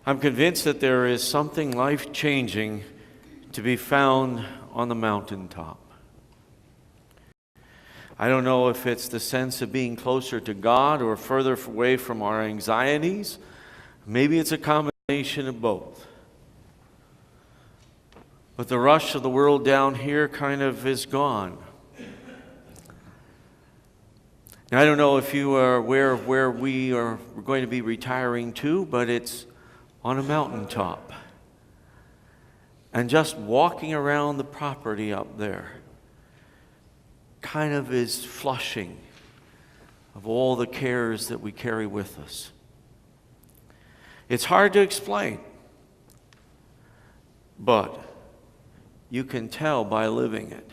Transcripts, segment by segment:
I'm convinced that there is something life-changing to be found on the mountaintop. I don't know if it's the sense of being closer to God or further away from our anxieties. Maybe it's a combination of both. But the rush of the world down here kind of is gone. Now, I don't know if you are aware of where we're going to be retiring to, but it's on a mountaintop. And just walking around the property up there kind of is flushing of all the cares that we carry with us. It's hard to explain, but you can tell by living it.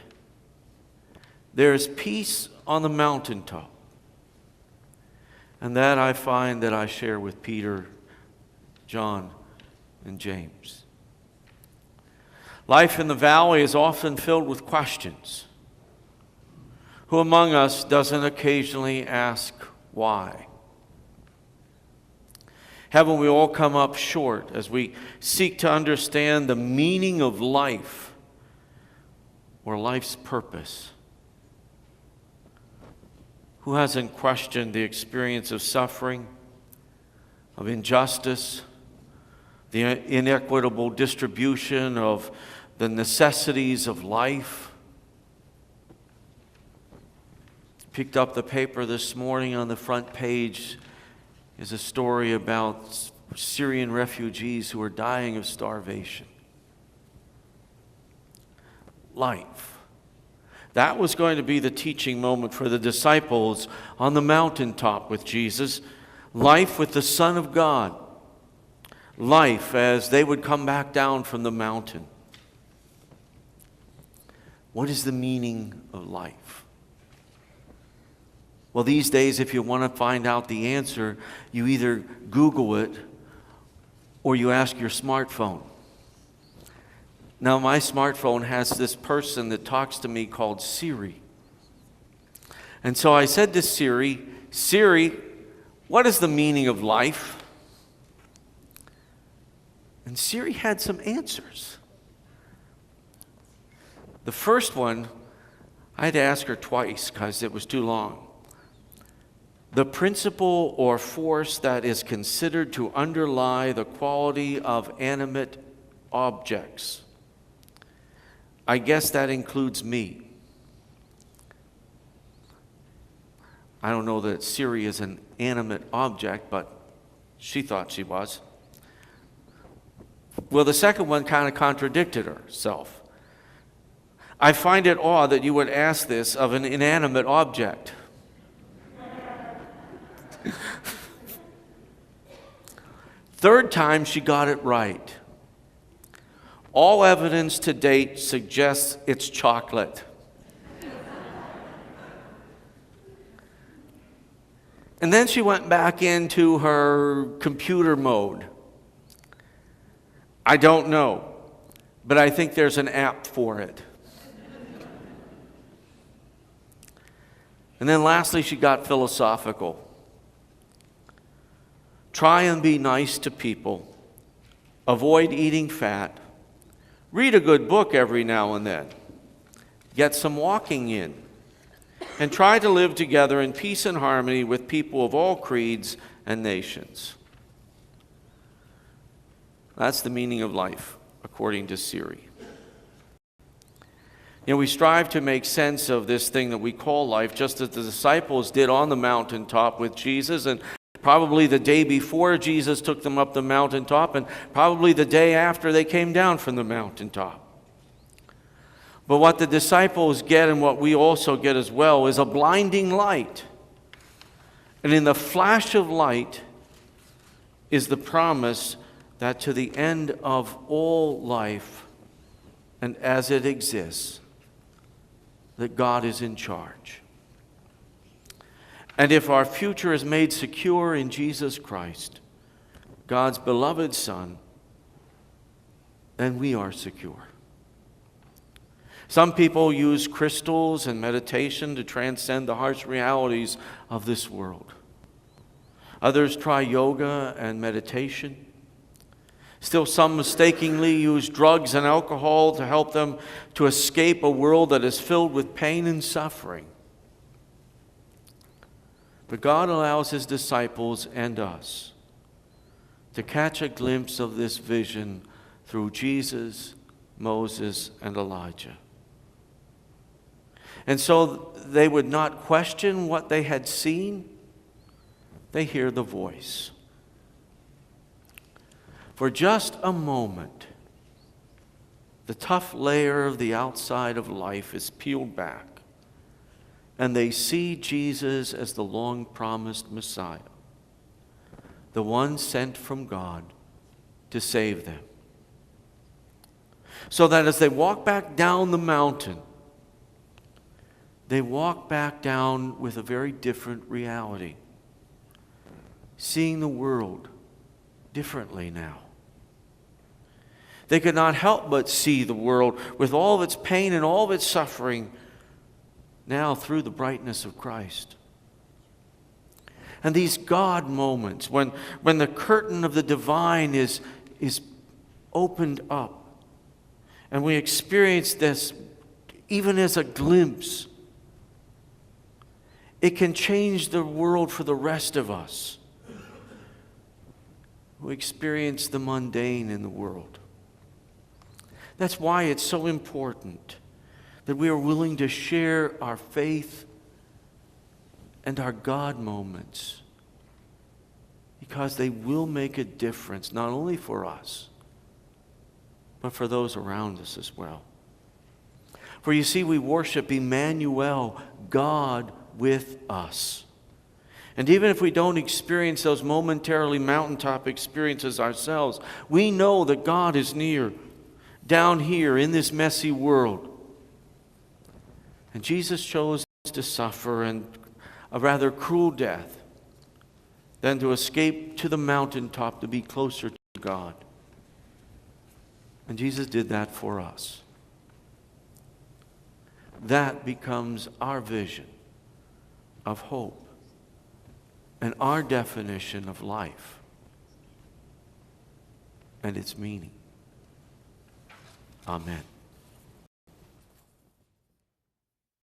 There's peace on the mountaintop. And that I find that I share with Peter, John, and James. Life in the valley is often filled with questions. Who among us doesn't occasionally ask why? Haven't we all come up short as we seek to understand the meaning of life or life's purpose? Who hasn't questioned the experience of suffering, of injustice, the inequitable distribution of the necessities of life? Picked up the paper this morning. On the front page is a story about Syrian refugees who are dying of starvation. Life. That was going to be the teaching moment for the disciples on the mountaintop with Jesus. Life with the Son of God. Life as they would come back down from the mountain. What is the meaning of life? Well, these days, if you want to find out the answer, you either Google it or you ask your smartphone. Now, my smartphone has this person that talks to me called Siri. And so I said to Siri, Siri, what is the meaning of life? And Siri had some answers. The first one, I had to ask her twice because it was too long. The principle or force that is considered to underlie the quality of animate objects. I guess that includes me. I don't know that Siri is an animate object, but she thought she was. Well, the second one kind of contradicted herself. I find it odd that you would ask this of an inanimate object. Third time she got it right. All evidence to date suggests it's chocolate. And then she went back into her computer mode. I don't know, but I think there's an app for it. And then lastly, she got philosophical. Try and be nice to people. Avoid eating fat. Read a good book every now and then. Get some walking in. And try to live together in peace and harmony with people of all creeds and nations. That's the meaning of life, according to Siri. You know, we strive to make sense of this thing that we call life, just as the disciples did on the mountaintop with Jesus, and probably the day before Jesus took them up the mountaintop, and probably the day after they came down from the mountaintop. But what the disciples get, and what we also get as well, is a blinding light. And in the flash of light is the promise that to the end of all life, and as it exists, that God is in charge. And if our future is made secure in Jesus Christ, God's beloved Son, then we are secure. Some people use crystals and meditation to transcend the harsh realities of this world. Others try yoga and meditation. Still, some mistakenly use drugs and alcohol to help them to escape a world that is filled with pain and suffering. But God allows his disciples and us to catch a glimpse of this vision through Jesus, Moses, and Elijah. And so they would not question what they had seen. They hear the voice. For just a moment, the tough layer of the outside of life is peeled back, and they see Jesus as the long-promised Messiah, the one sent from God to save them. So that as they walk back down the mountain, they walk back down with a very different reality, seeing the world differently now. They could not help but see the world with all of its pain and all of its suffering now through the brightness of Christ. And these God moments, when the curtain of the divine is opened up, and we experience this even as a glimpse, it can change the world for the rest of us who experience the mundane in the world. That's why it's so important that we are willing to share our faith and our God moments, because they will make a difference, not only for us, but for those around us as well. For you see, we worship Emmanuel, God with us. And even if we don't experience those momentarily mountaintop experiences ourselves, we know that God is near, down here in this messy world. And Jesus chose to suffer a rather cruel death than to escape to the mountaintop to be closer to God. And Jesus did that for us. That becomes our vision of hope and our definition of life and its meaning. Amen.